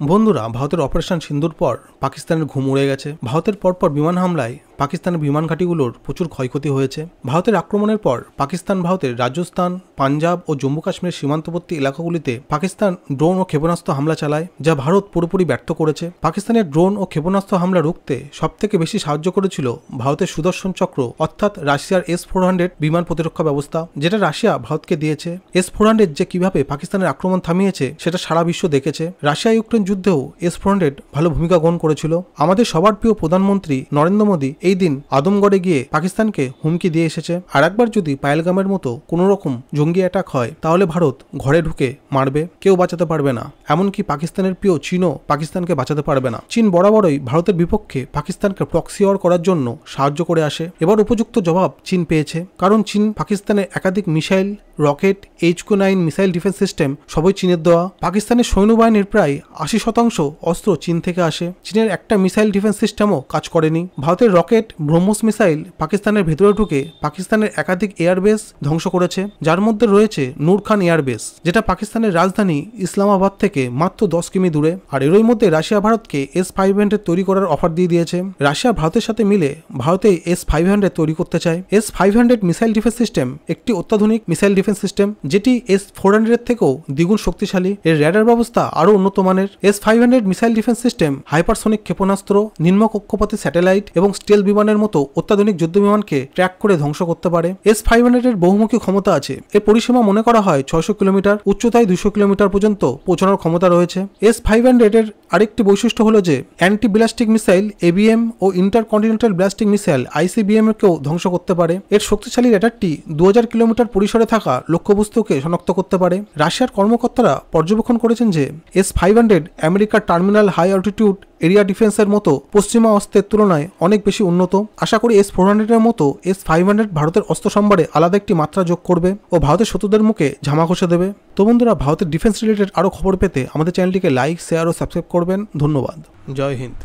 বন্ধুরা, ভারতের অপারেশন সিন্দুর পর পাকিস্তানের ঘুম উড়ে গেছে। ভারতের পরপর বিমান হামলায় পাকিস্তানের বিমান ঘাঁটিগুলোর প্রচুর ক্ষয়ক্ষতি হয়েছে। ভারতের আক্রমণের পর পাকিস্তান ভারতের রাজস্থান, পাঞ্জাব ও জম্মু কাশ্মীরের সীমান্তবর্তী এলাকাগুলিতে পাকিস্তান ড্রোন ও ক্ষেপণাস্ত্র হামলা চালায়, যা ভারত পুরোপুরি ব্যর্থ করেছে। পাকিস্তানের ড্রোন ও ক্ষেপণাস্ত্র হামলা রুখতে সবথেকে বেশি সাহায্য করেছিল ভারতের সুদর্শন চক্র অর্থাৎ রাশিয়ার S-400 বিমান প্রতিরক্ষা ব্যবস্থা, যেটা রাশিয়া ভারতকে দিয়েছে। S-400 যে কিভাবে পাকিস্তানের আক্রমণ থামিয়েছে সেটা সারা বিশ্ব দেখেছে। রাশিয়া ইউক্রেন যুদ্ধেও S-400 ভালো ভূমিকা গ্রহণ করেছিল। আমাদের সবার প্রিয় প্রধানমন্ত্রী নরেন্দ্র মোদী এই দিন আদমগড়ে গিয়ে পাকিস্তানকে হুমকি দিয়ে এসেছে, আর একবার যদি পায়েলগামের মতো কোনো রকম জঙ্গি অ্যাটাক হয় তাহলে ভারত ঘরে ঢুকে মারবে, কেউ বাঁচাতে পারবে না। এমনকি পাকিস্তানের প্রিয় চীনও পাকিস্তানকে বাঁচাতে পারবে না। চীন বরাবরই ভারতের বিপক্ষে পাকিস্তানকে প্রক্সি ওয়ার করার জন্য সাহায্য করে আসে। এবার উপযুক্ত জবাব চীন পেয়েছে, কারণ চীন পাকিস্তানের একাধিক missile, rocket, HQ-9 missile defence system সবই চীনের দেওয়া। পাকিস্তানের সৈন্যবাহিনীর প্রায় 80% অস্ত্র চীন থেকে আসে। চীনের একটা মিসাইল ডিফেন্স সিস্টেমও কাজ করেনি। ভারতের রকেট ব্রহ্মোস মিসাইল পাকিস্তানের ভেতরে ঢুকে পাকিস্তানের একাধিক এয়ারবেস ধ্বংস করেছে, যার মধ্যে রয়েছে নূর খান এয়ারবেস, যেটা পাকিস্তানের রাজধানী ইসলামাবাদ থেকে মাত্র 10 কিমি দূরে। আর এরই মধ্যে রাশিয়া ভারতকে S-500 তৈরি করার অফার দিয়ে দিয়েছে। রাশিয়া ভারতের সাথে মিলে ভারতে S-500 তৈরি করতে চায়। S-500 মিসাইল ডিফেন্স সিস্টেম একটি অত্যাধুনিক মিসাইল ডিফেন্স সিস্টেম, যেটি S-400 থেকেও দ্বিগুণ শক্তিশালী। এর র্যাডার ব্যবস্থা আরো উন্নত মানের। S-500 missile defence system hypersonic ক্ষেপণাস্ত্র, নিম্ন কক্ষপথে স্যাটেলাইট এবং স্টেল বিমানের মতো অত্যাধুনিক যুদ্ধ বিমানকে ট্র্যাক করে ধ্বংস করতে পারে। S-500 এর বহুমুখী ক্ষমতা আছে। এর পরিসীমা মনে করা হয় 600 কিলোমিটার, উচ্চতায় 200 কিলোমিটার পর্যন্ত পৌঁছানোর ক্ষমতা রয়েছে। S-500 এর আরেকটি বৈশিষ্ট্য হলো যে অ্যান্টি ব্লাস্টিক মিসাইল ABM ও ইন্টারকন্টিনেন্টাল ব্লাস্টিক মিসাইল ICBM কেও ধ্বংস করতে পারে। এর শক্তিশালী রেডারটি 2000 কিলোমিটার পরিসরে থাকা লক্ষ্যবস্তুকে শনাক্ত করতে পারে। রাশিয়ার কর্মকর্তারা পর্যবেক্ষণ করেছেন যে S-500 আমেরিকার টার্মিনাল হাই অল্টিটিউড এরিয়া ডিফেন্সের মতো পশ্চিমা অস্ত্রের তুলনায় অনেক বেশি উন্নত। আশা করি S-400 এর মতো S-500 ভারতের অস্ত্র সম্ভারে আলাদা একটি মাত্রা যোগ করবে ও ভারতের শত্রুদের মুখে ঝামা ঘষে দেবে। তো বন্ধুরা, ভারতের ডিফেন্স রিলেটেড আরও খবর পেতে আমাদের চ্যানেলটিকে লাইক, শেয়ার ও সাবস্ক্রাইব করবেন। ধন্যবাদ। জয় হিন্দ।